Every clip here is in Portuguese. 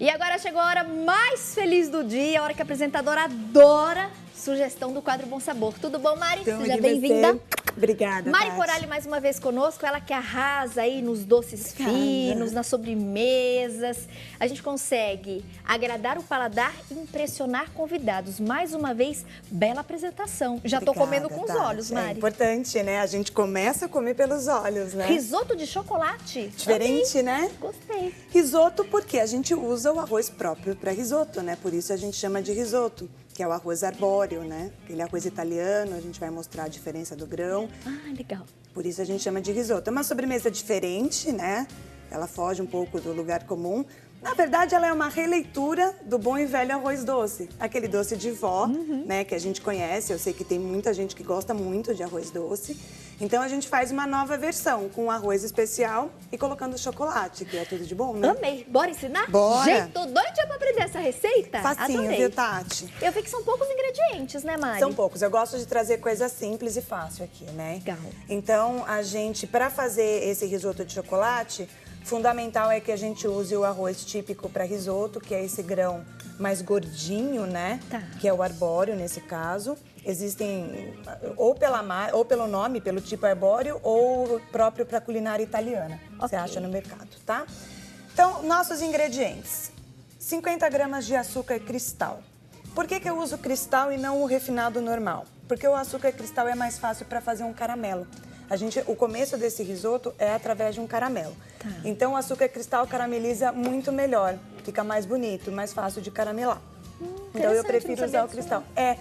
E agora chegou a hora mais feliz do dia, a hora que a apresentadora adora sugestão do quadro Bom Sabor. Tudo bom, Mari? Seja bem-vinda. Obrigada, Mari Tati. Coralli mais uma vez conosco, ela que arrasa aí nos doces finos, nas sobremesas. A gente consegue agradar o paladar e impressionar convidados. Mais uma vez, bela apresentação. Já tô comendo com os olhos, Mari. É importante, né? A gente começa a comer pelos olhos, né? Risoto de chocolate. Diferente, Amei. né? Gostei. Risoto porque a gente usa o arroz próprio para risoto, né? Por isso a gente chama de risoto, que é o arroz arbóreo, né? Aquele arroz italiano, a gente vai mostrar a diferença do grão. Ah, legal. Por isso a gente chama de risoto. É uma sobremesa diferente, né? Ela foge um pouco do lugar comum. Na verdade, ela é uma releitura do bom e velho arroz doce. Aquele doce de vó, né? Que a gente conhece. Eu sei que tem muita gente que gosta muito de arroz doce. Então, a gente faz uma nova versão com arroz especial e colocando chocolate, que é tudo de bom, né? Amei. Bora ensinar? Bora. Gente, tô doida pra aprender essa receita. Facinho, Adorei. viu, Tati? Eu vi que são poucos ingredientes, né, Mari? São poucos. Eu gosto de trazer coisa simples e fácil aqui, né? Legal. Então, a gente, para fazer esse risoto de chocolate, fundamental é que a gente use o arroz típico para risoto, que é esse grão mais gordinho, né? Tá. Que é o arbóreo, nesse caso. Existem, ou pelo nome, pelo tipo arbóreo, ou próprio para culinária italiana. Você Ok. acha no mercado, tá? Então, nossos ingredientes. 50 gramas de açúcar cristal. Por que eu uso cristal e não o refinado normal? Porque o açúcar cristal é mais fácil para fazer um caramelo. O começo desse risoto é através de um caramelo. Tá. Então, o açúcar cristal carameliza muito melhor. Fica mais bonito, mais fácil de caramelar. Então, eu Interessante, prefiro não usar o sabia cristal. É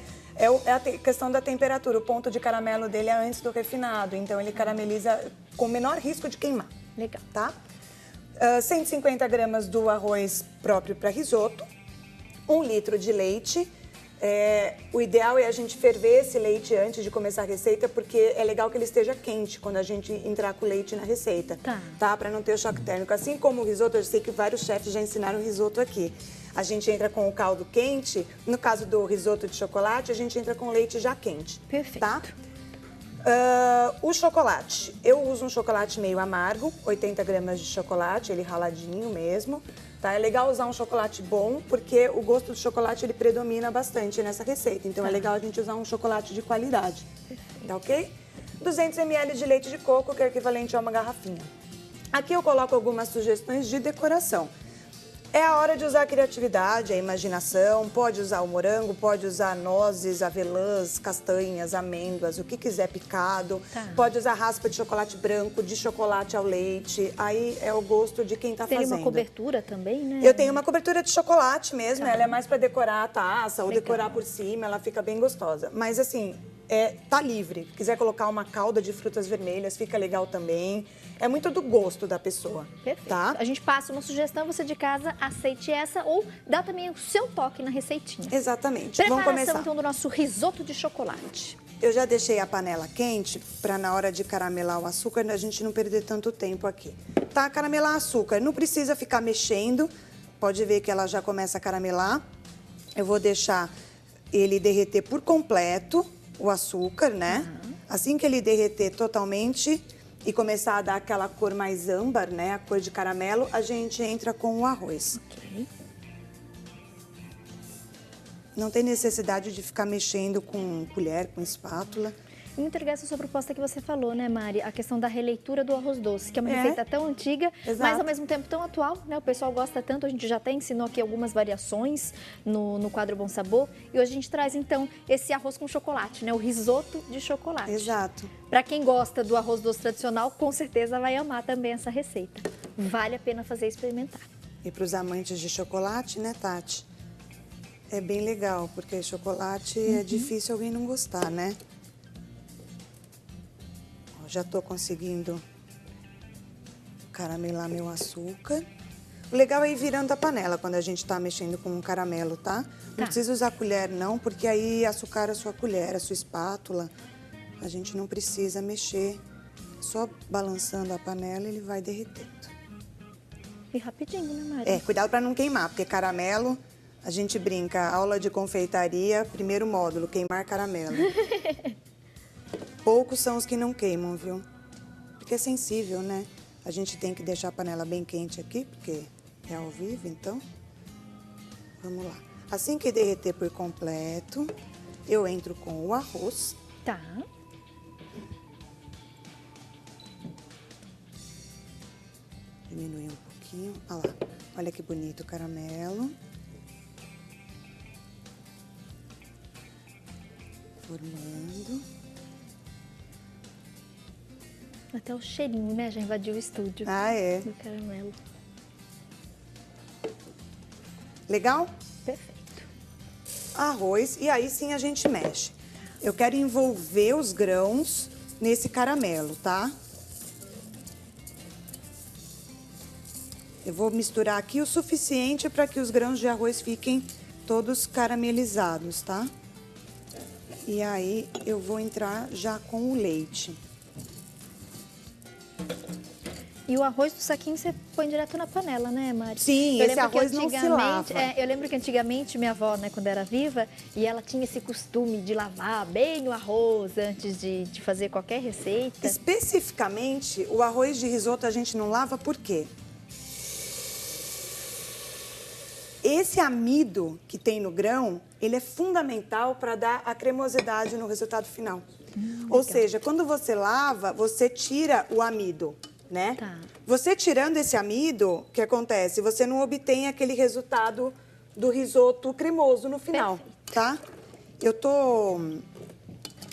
a questão da temperatura. O ponto de caramelo dele é antes do refinado. Então, ele carameliza com menor risco de queimar. Legal. Tá? 150 gramas do arroz próprio para risoto. 1 litro de leite. O ideal é a gente ferver esse leite antes de começar a receita, porque é legal que ele esteja quente quando a gente entrar com o leite na receita. Tá? Para não ter o choque térmico. Assim como o risoto, eu sei que vários chefes já ensinaram o risoto aqui. A gente entra com o caldo quente. No caso do risoto de chocolate, a gente entra com o leite já quente. Perfeito. Tá? O chocolate. Eu uso um chocolate meio amargo, 80 gramas de chocolate, ele raladinho mesmo. Tá? É legal usar um chocolate bom, porque o gosto do chocolate ele predomina bastante nessa receita. Então, é legal a gente usar um chocolate de qualidade. Tá ok? 200 ml de leite de coco, que é equivalente a uma garrafinha. Aqui eu coloco algumas sugestões de decoração. É a hora de usar a criatividade, a imaginação. Pode usar o morango, pode usar nozes, avelãs, castanhas, amêndoas, o que quiser picado. Tá. Pode usar raspa de chocolate branco, de chocolate ao leite. Aí é o gosto de quem tá Teria fazendo. uma cobertura também, né? Eu tenho uma cobertura de chocolate mesmo, Tá. ela é mais para decorar a taça ou Legal. decorar por cima, ela fica bem gostosa. Mas assim, tá livre. Se quiser colocar uma calda de frutas vermelhas, fica legal também. É muito do gosto da pessoa. Perfeito. Tá? A gente passa uma sugestão, você de casa aceite essa ou dá também o seu toque na receitinha. Exatamente. Vamos Preparação, começar. então, do nosso risoto de chocolate. Eu já deixei a panela quente para na hora de caramelar o açúcar a gente não perder tanto tempo aqui. Tá? Caramelar açúcar, não precisa ficar mexendo. Pode ver que ela já começa a caramelar. Eu vou deixar ele derreter por completo, o açúcar, né? Assim que ele derreter totalmente e começar a dar aquela cor mais âmbar, né? A cor de caramelo, a gente entra com o arroz. Ok. Não tem necessidade de ficar mexendo com colher, com espátula. Muito legal essa sua proposta que você falou, né, Mari? A questão da releitura do arroz doce, que é uma receita tão antiga, mas Exato. ao mesmo tempo tão atual, né? O pessoal gosta tanto, a gente já até ensinou aqui algumas variações no quadro Bom Sabor. E hoje a gente traz, então, esse arroz com chocolate, né? O risoto de chocolate. Exato. Para quem gosta do arroz doce tradicional, com certeza vai amar também essa receita. Vale a pena fazer e experimentar. E para os amantes de chocolate, né, Tati? É bem legal, porque chocolate é difícil alguém não gostar, né? Ó, já tô conseguindo caramelar meu açúcar. O legal é ir virando a panela quando a gente tá mexendo com um caramelo, tá? Não precisa usar colher, não, porque aí açucara a sua colher, a sua espátula. A gente não precisa mexer. Só balançando a panela, ele vai derretendo. E rapidinho, né, Mari? Cuidado para não queimar, porque caramelo, a gente brinca, aula de confeitaria, primeiro módulo, queimar caramelo. Poucos são os que não queimam, viu? Porque é sensível, né? A gente tem que deixar a panela bem quente aqui, porque é ao vivo, então. Vamos lá. Assim que derreter por completo, eu entro com o arroz. Tá. Diminuir um pouquinho. Olha lá. Olha que bonito o caramelo. Formando. Até o cheirinho, né? Já invadiu o estúdio. Ah, é. Do caramelo. Legal? Perfeito. Arroz. E aí sim a gente mexe. Eu quero envolver os grãos nesse caramelo, tá? Eu vou misturar aqui o suficiente para que os grãos de arroz fiquem todos caramelizados, tá? E aí eu vou entrar já com o leite. E o arroz do saquinho você põe direto na panela, né, Mari? Sim, esse arroz não se lava. Eu lembro que antigamente minha avó, né, quando era viva, e ela tinha esse costume de lavar bem o arroz antes de fazer qualquer receita. Especificamente, o arroz de risoto a gente não lava por quê? Esse amido que tem no grão, ele é fundamental para dar a cremosidade no resultado final. Ou seja, quando você lava, você tira o amido, né? Tá. Você tirando esse amido, o que acontece? Você não obtém aquele resultado do risoto cremoso no final, tá?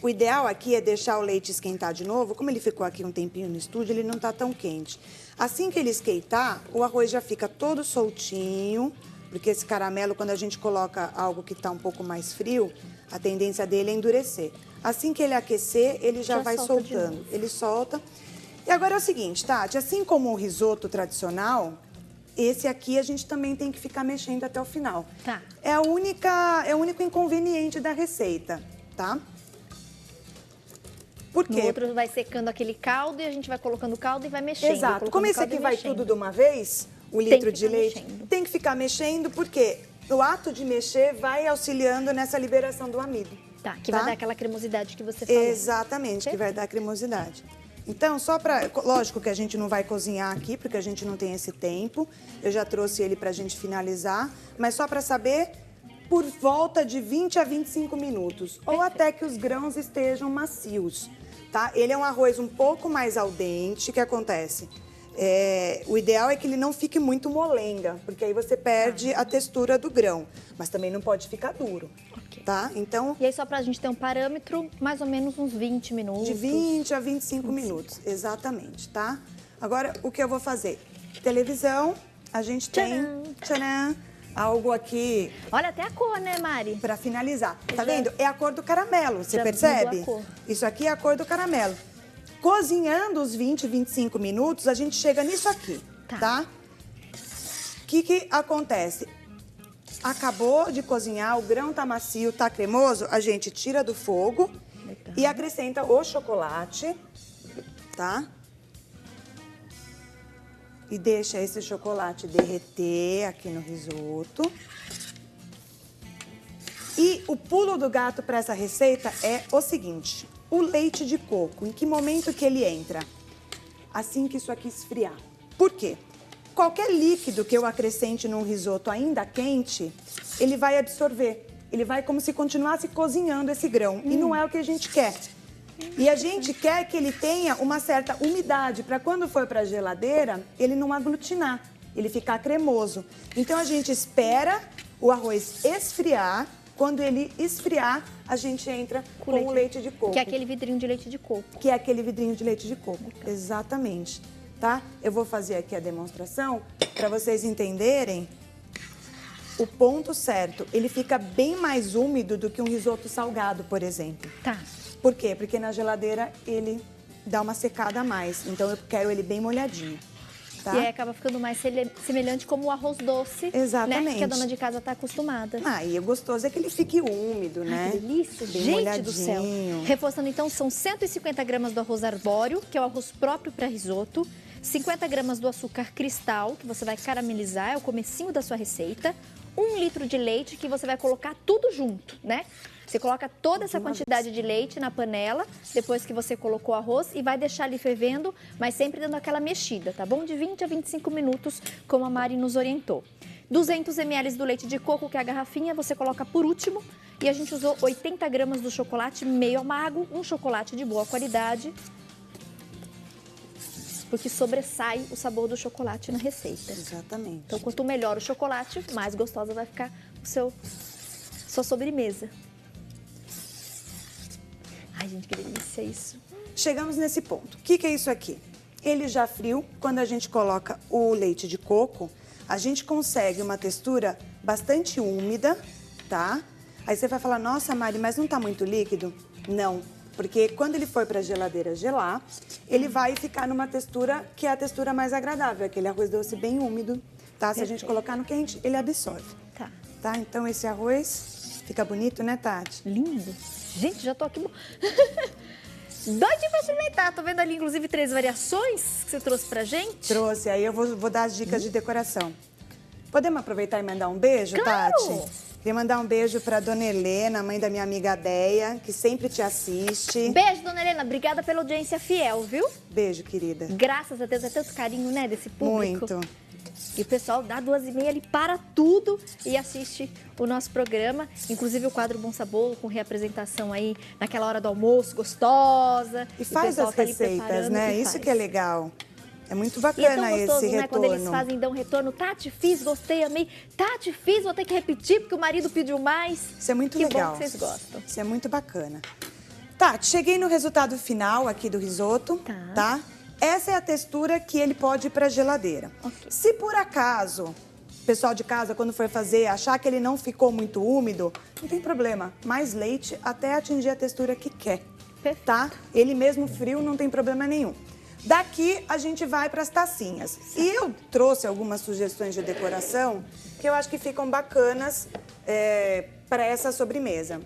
O ideal aqui é deixar o leite esquentar de novo. Como ele ficou aqui um tempinho no estúdio, ele não tá tão quente. Assim que ele esquentar, o arroz já fica todo soltinho, porque esse caramelo, quando a gente coloca algo que está um pouco mais frio, a tendência dele é endurecer. Assim que ele aquecer, ele já vai soltando. Ele solta. E agora é o seguinte, Tati, assim como o risoto tradicional, esse aqui a gente também tem que ficar mexendo até o final. Tá. É o único inconveniente da receita, tá? Por quê? No outro vai secando aquele caldo e a gente vai colocando o caldo e vai mexendo. Exato. Como esse aqui vai tudo de uma vez, o litro de leite, tem que ficar mexendo, porque o ato de mexer vai auxiliando nessa liberação do amido. Tá, que vai dar aquela cremosidade que você falou. Exatamente, que vai dar cremosidade. Então, só para... Lógico que a gente não vai cozinhar aqui, porque a gente não tem esse tempo. Eu já trouxe ele para a gente finalizar. Mas só para saber, por volta de 20 a 25 minutos. Ou até que os grãos estejam macios, tá? Ele é um arroz um pouco mais al dente. O que acontece? O ideal é que ele não fique muito molenga, porque aí você perde a textura do grão. Mas também não pode ficar duro. Tá? Então, e aí, só pra gente ter um parâmetro, mais ou menos uns 20 minutos. De 20 a 25 minutos, exatamente, tá? Agora, o que eu vou fazer? Televisão, a gente tem... Tcharam! Algo aqui... Olha, até a cor, né, Mari? Pra finalizar. Tá vendo? É a cor do caramelo, você percebe? A cor. Isso aqui é a cor do caramelo. Cozinhando os 20, 25 minutos, a gente chega nisso aqui, tá? O que acontece? Acabou de cozinhar, o grão tá macio, tá cremoso, a gente tira do fogo e acrescenta o chocolate, tá? E deixa esse chocolate derreter aqui no risoto. E o pulo do gato para essa receita é o seguinte, o leite de coco, em que momento que ele entra? Assim que isso aqui esfriar. Por quê? Qualquer líquido que eu acrescente num risoto ainda quente, ele vai absorver. Ele vai como se continuasse cozinhando esse grão. E não é o que a gente quer. E a gente quer que ele tenha uma certa umidade, para quando for para a geladeira, ele não aglutinar, ele ficar cremoso. Então, a gente espera o arroz esfriar. Quando ele esfriar, a gente entra com o leite de coco. Que é aquele vidrinho de leite de coco. Que é aquele vidrinho de leite de coco, exatamente. Tá? Eu vou fazer aqui a demonstração para vocês entenderem o ponto certo. Ele fica bem mais úmido do que um risoto salgado, por exemplo. Tá. Por quê? Porque na geladeira ele dá uma secada a mais. Então eu quero ele bem molhadinho. Tá? E aí acaba ficando mais semelhante como o arroz doce. Exatamente. Né? Que a dona de casa está acostumada. E o gostoso é que ele fique úmido, né? Que delícia, bem gente molhadinho. Do céu. Reforçando então, são 150 gramas do arroz arbóreo, que é o arroz próprio para risoto. 50 gramas do açúcar cristal, que você vai caramelizar, é o comecinho da sua receita. 1 litro de leite, que você vai colocar tudo junto, né? Você coloca toda essa quantidade de leite na panela, depois que você colocou o arroz, e vai deixar ali fervendo, mas sempre dando aquela mexida, tá bom? De 20 a 25 minutos, como a Mari nos orientou. 200 ml do leite de coco, que é a garrafinha, você coloca por último. E a gente usou 80 gramas do chocolate meio amargo, um chocolate de boa qualidade, porque sobressai o sabor do chocolate na receita. Exatamente. Então, quanto melhor o chocolate, mais gostosa vai ficar sua sobremesa. Ai, gente, que delícia isso. Chegamos nesse ponto. O que é isso aqui? Ele já frio, quando a gente coloca o leite de coco, a gente consegue uma textura bastante úmida, tá? Aí você vai falar, nossa, Mari, mas não tá muito líquido? Não, porque quando ele for para a geladeira gelar, ele vai ficar numa textura que é a textura mais agradável, aquele arroz doce bem úmido, tá? Se a gente colocar no quente, ele absorve. Tá. Tá? Então esse arroz fica bonito, né, Tati? Lindo. Gente, já tô aqui... Doidinho pra experimentar. Tô vendo ali, inclusive, 3 variações que você trouxe pra gente. Trouxe, aí eu vou dar as dicas de decoração. Podemos aproveitar e mandar um beijo, Claro! Tati? Queria mandar um beijo pra Dona Helena, mãe da minha amiga Deia, que sempre te assiste. Beijo, Dona Helena. Obrigada pela audiência fiel, viu? Beijo, querida. Graças a Deus, é tanto carinho, né, desse público. Muito. E o pessoal dá 2h30, ele para tudo e assiste o nosso programa. Inclusive o quadro Bom Sabor, com reapresentação aí naquela hora do almoço, gostosa. E faz as receitas, né? Isso que é legal. É muito bacana e é tão gostoso, esse né? retorno. Quando eles fazem, dão retorno. Tati, fiz, gostei, amei. Tati, fiz, vou ter que repetir porque o marido pediu mais. Isso é muito que legal. Bom que vocês gostam. Isso é muito bacana. Tati, cheguei no resultado final aqui do risoto, tá? Essa é a textura que ele pode ir para a geladeira. Okay. Se por acaso o pessoal de casa, quando for fazer, achar que ele não ficou muito úmido, não tem problema. Mais leite até atingir a textura que quer, tá? Ele mesmo frio não tem problema nenhum. Daqui a gente vai para as tacinhas. E eu trouxe algumas sugestões de decoração que eu acho que ficam bacanas para essa sobremesa.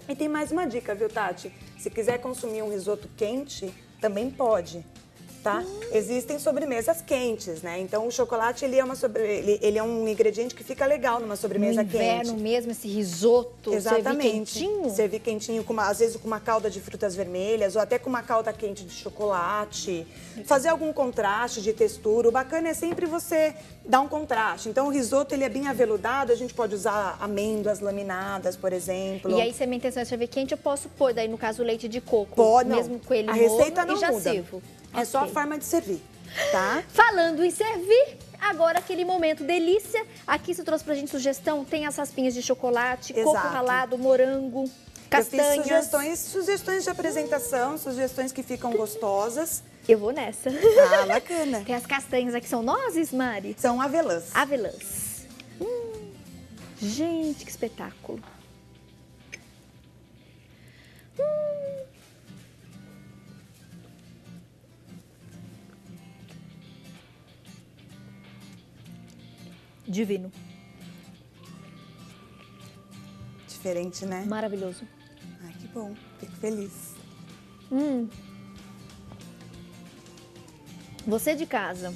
E tem mais uma dica, viu, Tati? Se quiser consumir um risoto quente, também pode. Tá? Existem sobremesas quentes, né? Então o chocolate ele é um ingrediente que fica legal numa sobremesa quente. No inverno mesmo, esse risoto. Exatamente. Servir quentinho. Servir quentinho, às vezes com uma calda de frutas vermelhas ou até com uma calda quente de chocolate. Fazer algum contraste de textura. O bacana é sempre você dar um contraste. Então o risoto ele é bem aveludado, a gente pode usar amêndoas laminadas, por exemplo. E aí, se a minha intenção é servir quente, eu posso pôr, daí no caso, o leite de coco. Pode, mesmo com ele a receita não e já muda. sirvo. É só a forma de servir, tá? Falando em servir, agora aquele momento delícia. Aqui você trouxe pra gente sugestão, tem as raspinhas de chocolate, coco ralado, morango, castanhas. Eu fiz sugestões de apresentação, sugestões que ficam gostosas. Eu vou nessa. Ah, bacana. Tem as castanhas aqui, são nozes, Mari? São avelãs. Avelãs. Gente, que espetáculo. Divino. Diferente, né? Maravilhoso. Ai, que bom. Fico feliz. Você de casa,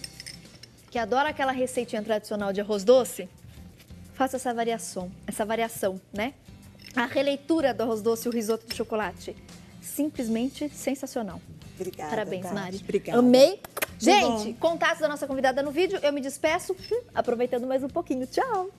que adora aquela receitinha tradicional de arroz doce, faça essa variação, né? A releitura do arroz doce e o risoto de chocolate. Simplesmente sensacional. Obrigada, Parabéns, Tati. Mari. Obrigada. Amei. Gente, contatos da nossa convidada no vídeo. Eu me despeço, aproveitando mais um pouquinho. Tchau.